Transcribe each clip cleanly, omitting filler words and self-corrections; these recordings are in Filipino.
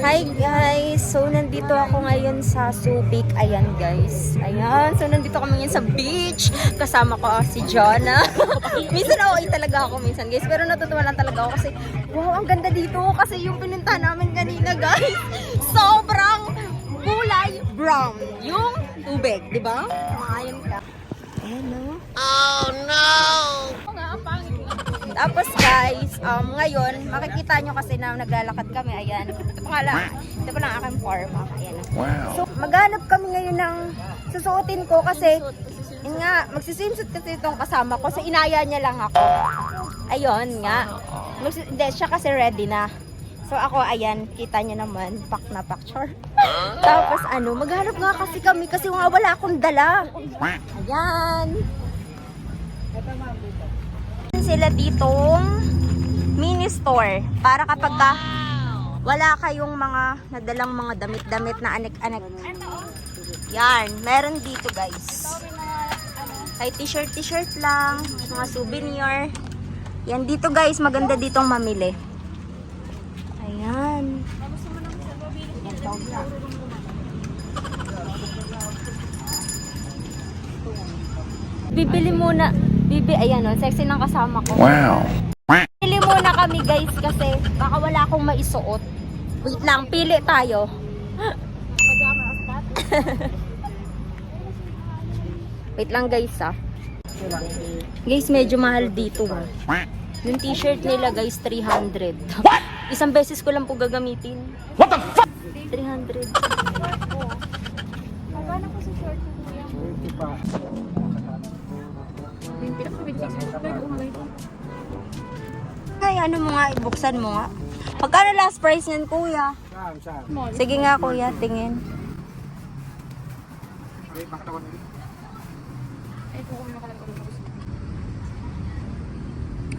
Hi guys! So, nandito ako ngayon sa Subic. Ayan guys. Ayan. So, nandito kami ngayon sa beach. Kasama ko si Jonna. Minsan OA talaga ako minsan guys. Pero natutuwa lang talaga ako kasi wow, ang ganda dito. Kasi yung pinunta namin kanina guys. Sobrang kulay brown. Yung tubig. Diba? Ayan ka. Ayan no? Oh no! Tapos guys, ngayon, makikita nyo kasi na naglalakad kami. Ayan. Ito pa lang aking forma. Ayan. Wow. So, maghanap kami ngayon ng susuotin ko kasi yun nga, magsiswimsuit kasi itong kasama ko. So, inaya niya lang ako. Ayun nga. Hindi, siya kasi ready na. So, ako, ayan, kita niyo naman, pack na pack, char. Tapos, maghanap nga kasi kami kasi nga wala akong dala. Ayan. Sila ditong mini store para kapag wala kayong mga nadalang mga damit-damit na anek-anek. Yan, meron dito guys. Kay t-shirt lang, mga souvenir. Yan dito guys, maganda ditong mamili. Ayan. Bibili muna. Ayan o, sexy ng kasama ko. Wow. Pili muna kami guys kasi baka wala akong maisuot. Wait lang, pili tayo. Wait lang guys Guys, medyo mahal dito Yung t-shirt nila guys, 300. Isang beses ko lang po gagamitin. What the fuck? 300. Magkano ko sa short ko kuya? 20 pa. Ay, mo nga, ibuksan mo nga. Magkano last price yan, kuya? Sige nga, kuya, tingin.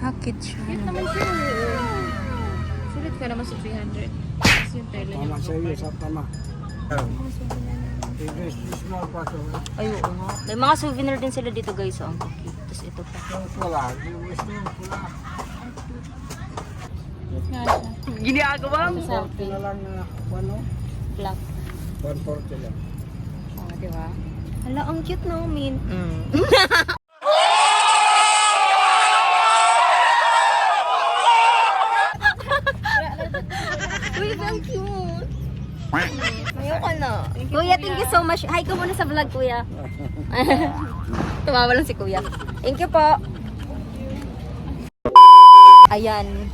Hakit siya. Cute naman siya. Sulit ka naman sa 300. Kasi yung tela niya. Ay, oo nga. May mga souvenir din sila dito guys. Ang cute. Tapos ito pa. Ginagawa mo. Selfie. Black. 140 lang. Oh, diba? Hala, ang cute no, Min. Uy, ang cute. Ayoko na. Kuya, thank you so much. Hi ka muna sa vlog, kuya. Tumawa lang si kuya. Thank you po. Ayan.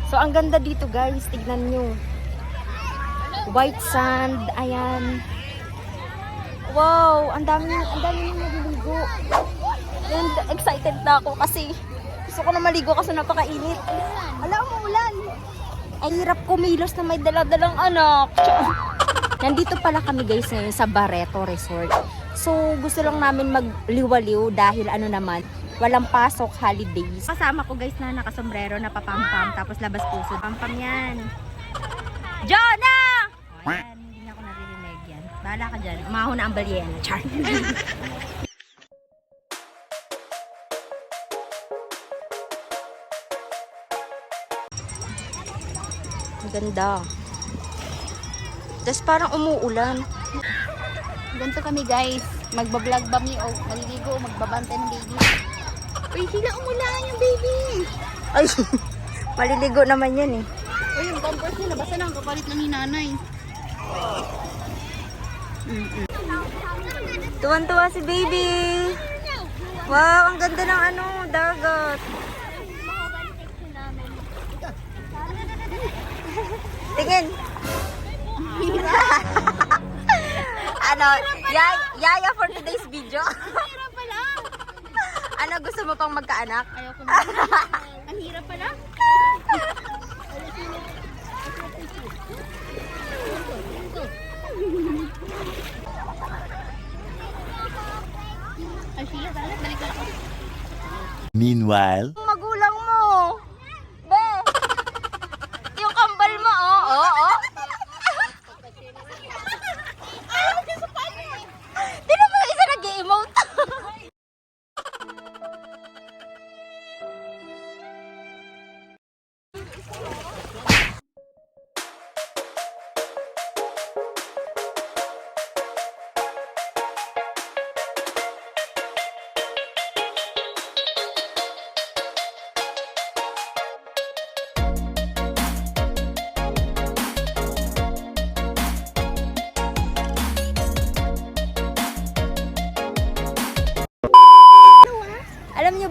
So, ang ganda dito guys. Tignan nyo. White sand. Ayan. Wow. Ang dami nyo maliligo. And excited na ako kasi gusto ko na maligo kasi napakainit. Alam mo, ulan. Ay, hirap kumilos na may daladalang anak. Nandito pala kami guys ngayon sa Barreto Resort. So, gusto lang namin magliwaliw dahil naman, walang pasok holidays. Kasama ko guys na nakasombrero na papampam, tapos labas puso. Pampam yan. Jonna! Ayan, hindi na ako naririnig yan. Bahala ka dyan. Umaho na ang balyena. Char. Ganda. Tapos parang umuulan. Ganito kami guys. Magbablog ba mi o maliligo o magbabantay ng baby. Uy, sila umulan yung baby. Ay, maliligo naman yan Uy, yung pampers nila, basta na ang kapalit lang ni nanay. Tuwan-tuwa si baby. Wow, ang ganda ng dagat. Tingin. Yaya for today's video. Hirap pala. Gusto mo pang magkaanak? Ayoko na. Ang hirap pala. Ay, siya, balik na ako. Meanwhile, Magulang mo. Be. Yung kambal mo, oh. Tignan mo yung isa nag-emote.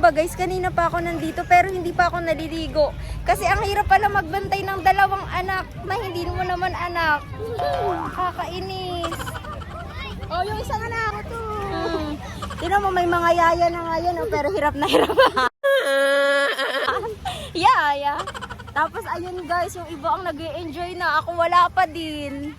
ba guys, kanina pa ako nandito pero hindi pa ako naliligo. Kasi ang hirap pala magbantay ng dalawang anak na hindi mo naman anak. Kakainis. Oh, yung isang anak ko. Tignan mo, may mga yaya na nga yan, oh, pero hirap na hirap. Yeah. Tapos ayun guys, yung iba ang nag-enjoy na. Ako wala pa din.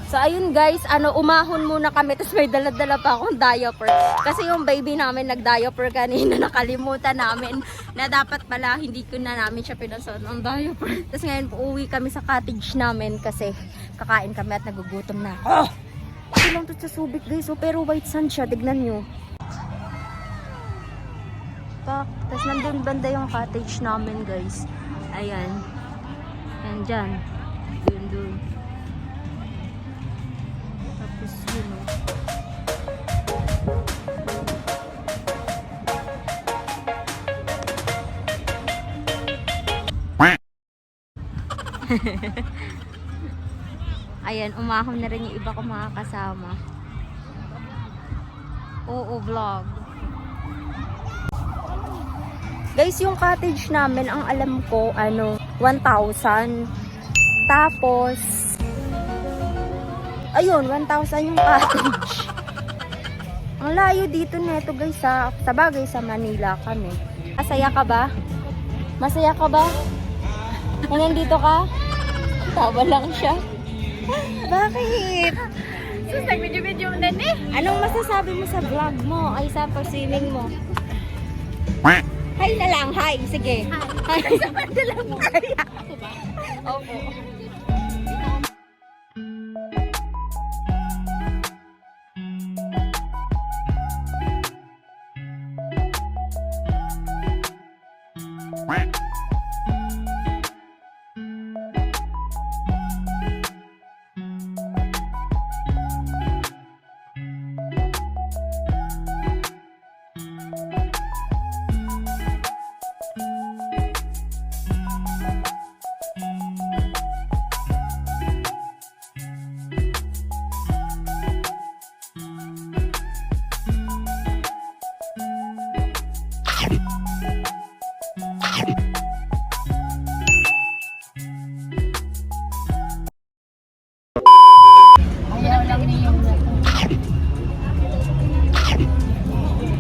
So ayun guys, umahon muna kami. Tapos may dala-dala pa akong diaper. Kasi yung baby namin nag-diaper kanina. Nakalimutan namin na dapat pala hindi ko na namin siya pinasuot ng diaper. Tapos ngayon uuwi kami sa cottage namin kasi kakain kami at nagugutom na ako. Ito lang to sa Subic guys, pero white sand siya. Tignan nyo. Tapos nandun banda yung cottage namin guys. Ayan. Ayan dyan. Dun. Tapos yun o. Ayan, umahon na rin yung iba ko mga kasama. Oo, vlog. Guys, yung cottage namin, ang alam ko, 1,000. Tapos, ayun, 1,000 yung cottage. Ang layo dito neto guys, sa bagay sa Manila kami. Masaya ka ba? Masaya ka ba? Kung nandito ka? Tawa lang siya. Bakit? Sus, nag-video na eh. Anong masasabi mo sa vlog mo? Ay, sa pag-swimming mo? Hi na lang, hi. Sige. Hi. Sa pandala mo. Opo.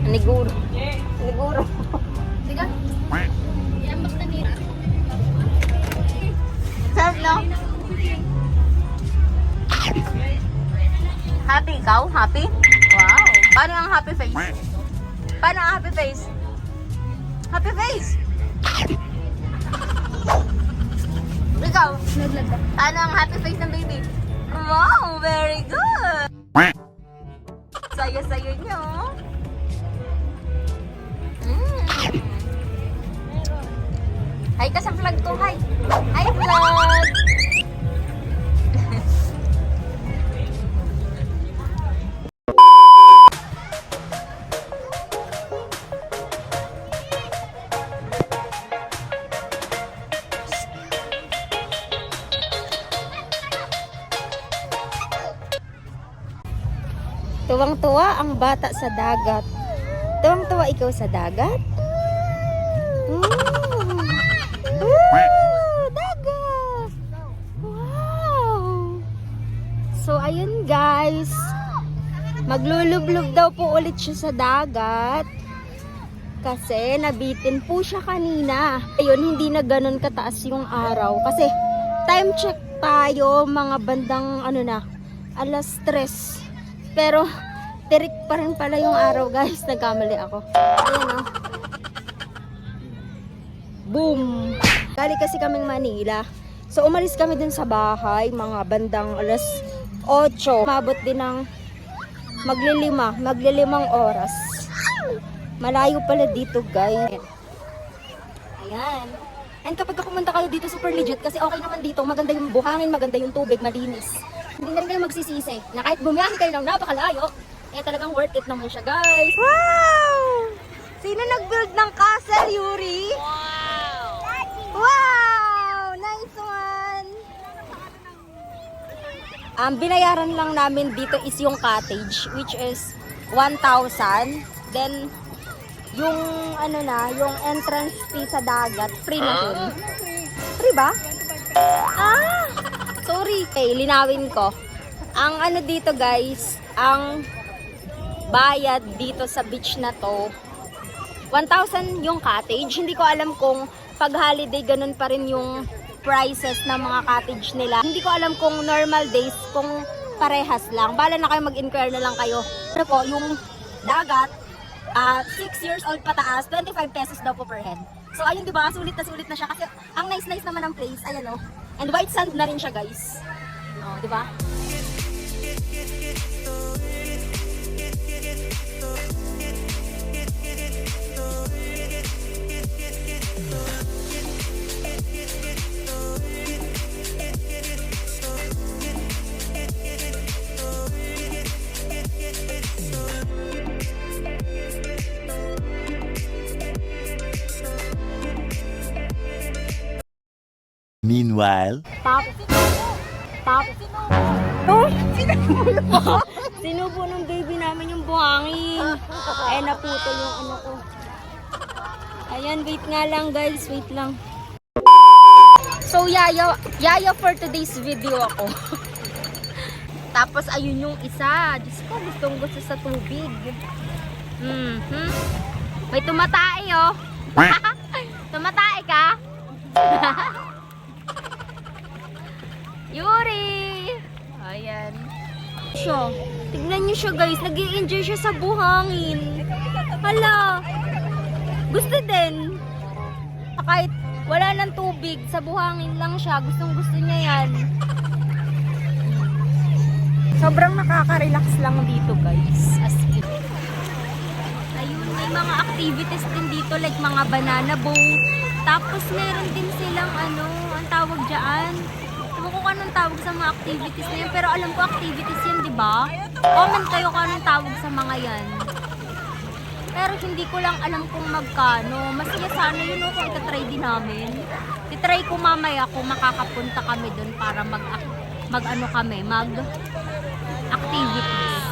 Niguro. Sige. Iambak na nila. Sarap, no? Happy ikaw? Happy? Wow. Paano ang happy face? Paano ang happy face? Happy face! Ikaw? Paano ang happy face ng baby? Wow, very good! Saya-saya nyo. Hi ka sa vlog ko, hi! Hi vlog! Tuwang-tuwa ang bata sa dagat. Tuwang-tuwa ikaw sa dagat? Dagat! Wow! So, ayun guys. Maglulublob daw po ulit siya sa dagat. Kasi nabitin po siya kanina. Ayun, hindi na ganun kataas yung araw. Kasi time check tayo mga bandang alas 3. Pero tirik pa rin pala yung araw guys. Nagkamali ako. Ayan o. Boom! Gali kasi kaming Manila. So umalis kami dun sa bahay. Mga bandang alas 8. Mabot din ng maglilimang oras. Malayo pala dito guys. Ayan. And kapag pumunta kayo dito, super legit. Kasi okay naman dito. Maganda yung buhangin, maganda yung tubig, malinis. Hindi na rin kayo magsisisi na kahit bumiyahe kayo ng napakalayo, eh talagang worth it naman siya guys. Wow! Sino nag-build ng castle, Yuri? Wow! Wow! Nice one! Binayaran lang namin dito is yung cottage, which is 1,000. Then, yung ano na, yung entrance fee sa dagat, free na yun. Free ba? Ah! Sorry. Okay, linawin ko. Ang ano dito guys, ang bayad dito sa beach na to, 1,000 yung cottage. Hindi ko alam kung pag holiday ganun pa rin yung prices ng mga cottage nila. Hindi ko alam kung normal days, kung parehas lang. Bala na kayo mag-inquire na lang kayo. Ano po, yung dagat, 6 years old pataas, 25 pesos daw po per head. So ayun, di ba? Sulit na siya kasi ang nice naman ng place. Ayan oh. And white sand na rin siya, guys. Oh, di ba? Meanwhile, Oh, sinubo ng baby namin yung buhangin. Eh, naputo yung ano ko. Ayan, wait nga lang guys, wait lang. So, yaya for today's video ako. Tapos, ayun yung isa. Diyos ko, gustong gusto sa tubig. May tumatae, oh. Tumatae ka? Yuri! Ayan. Siya. Tignan niyo siya guys. Nag-i-enjoy siya sa buhangin. Hala. Gusto din. Kahit wala ng tubig, sa buhangin lang siya. Gustong gusto niya yan. Sobrang nakaka-relax lang dito guys. As in. Ayun, may mga activities din dito like mga banana boat. Tapos meron din silang ano, ang tawag dyan. Ewan ko kung anong tawag sa mga activities na yan. Pero alam ko activities yan, di ba? Comment kayo kung anong tawag sa mga yan. Pero hindi ko lang alam kung magkano. Masaya sana yun kung itatry din namin. Itry ko mamaya kung makakapunta kami dun para mag activities.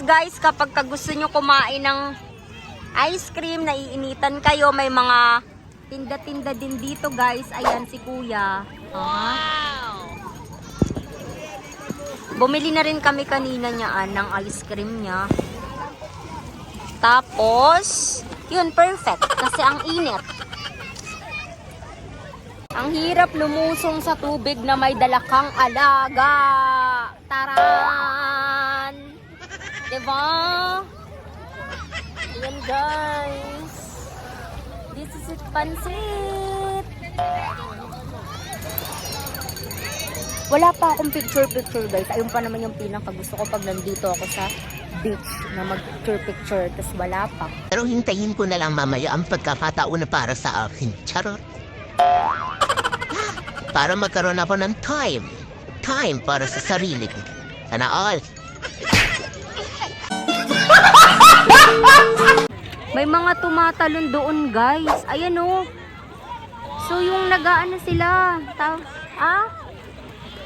Guys, kapag gusto nyo kumain ng ice cream, naiinitan kayo, may mga tinda-tinda din dito guys. Ayan si kuya. Wow! Bumili na rin kami kanina niyaan ng ice cream niya. Tapos, yun, perfect. Kasi ang init. Ang hirap lumusong sa tubig na may dalakang alaga. Taran! Diba? Ayan guys. This is it, pansit. Wala pa akong picture guys. Ayun pa naman yung pinakagusto ko pag nandito ako sa beach na mag-picture. Tapos wala pa. Pero hintayin ko na lang mamaya ang pagkakataon na para sa akin. Charot. Para magkaroon ako ng time. Time para sa sarili ko. Sana all. May mga tumatalon doon guys. Ayan oh. So yung nagaano sila.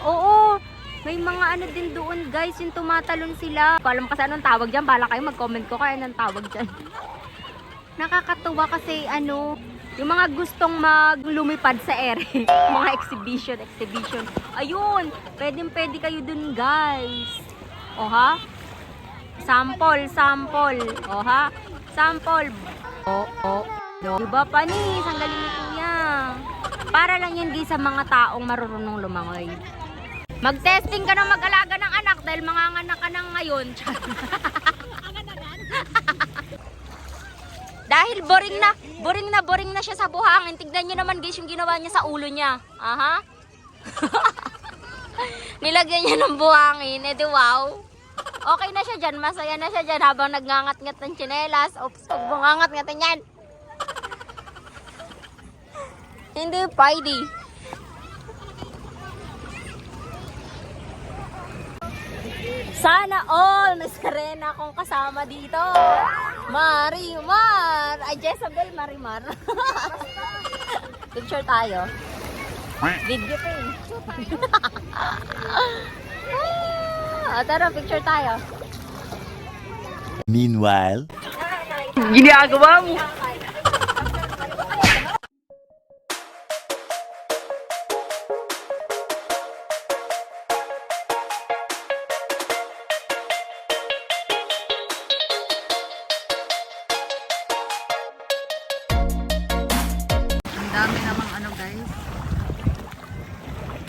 Oo. May mga ano din doon guys. Yung tumatalon sila. Kung alam kasi anong tawag dyan. Bala kayo mag-comment ko kaya anong tawag dyan. Nakakatuwa kasi ano. Yung mga gustong maglumipad sa ere. Mga exhibition. Ayun. Pwede kayo dun guys. O ha? Sample. O ha? Sample. Diba panis? Ang galing ni kuya. Para lang yan guys sa mga taong marunong lumangoy. Mag-testing ka na mag-alaga ng anak dahil manganganak ka na ngayon. Dahil boring na siya sa buhangin. Tignan nyo naman guys yung ginawa niya sa ulo niya. Aha. Nilagyan niya ng buhangin. Eh di wow. Okay na siya dyan. Masaya na siya dyan habang nagngangat-ngat ng tsinelas. Oops, huwag mo ngangat-ngatin yan. Hindi pwede. Sana all Miss Karena akong kasama dito. Marimar. Ay, Jezabel Marimar. Picture tayo. Video ko eh. Ah, tara, picture tayo. Meanwhile, Ginagawa mo. Ang dami namang ano guys.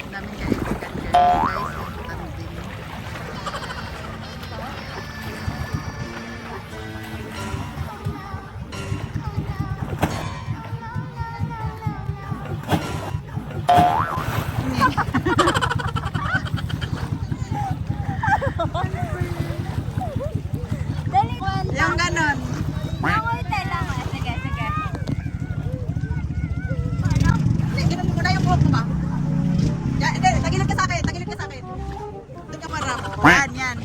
Ang dami kaibigan dyan guys. Kami din. Dali. Yung ganon. Nangulte lang. Sige, sige. Ganun mo na yung buhok mo ba? Yan, hindi. Tagilid ka sa akin. Tagilid ka sa akin. Doon ka marap. Yan, yan.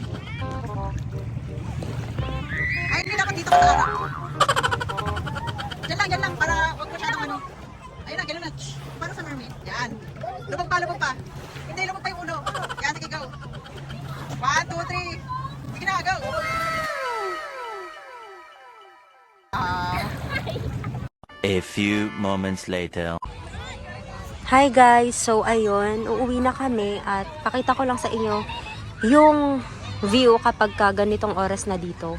Ay, hindi dapat dito ka sa harap. Yan lang. Para huwag masyadong ano. Ayun na, ganun na. Shh. Para sa mermaid. Yan. Lubog pa. Hindi, lubog pa yung ulo. Yan, sige, go. 1, 2, 3. Sige na, go. a few moments later. Hi guys! So ayun, uuwi na kami at pakita ko lang sa inyo yung view kapag ka ganitong oras na dito.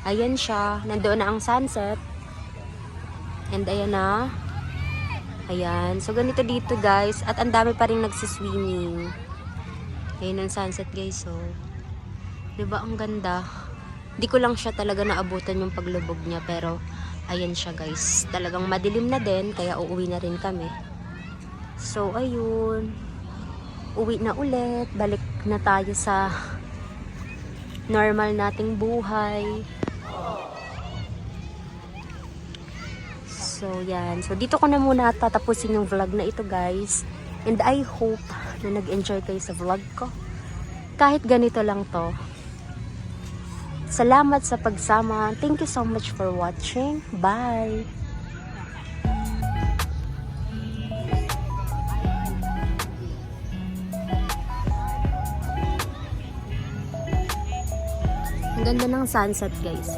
Ayan siya, nandoon na ang sunset. And ayan na. Ayan, so ganito dito guys at ang dami pa rin nagsiswimming. Ayan ang sunset guys, so. Diba ang ganda? Di ko lang siya talaga naabutan yung paglubog niya pero ayan siya guys. Talagang madilim na din kaya uuwi na rin kami. So, ayun. Uwi na ulit. Balik na tayo sa normal nating buhay. So, yan. So, dito ko na muna tatapusin yung vlog na ito, guys. And I hope na nag-enjoy kayo sa vlog ko. Kahit ganito lang to. Salamat sa pagsama. Thank you so much for watching. Bye! Ang ganda ng sunset, guys.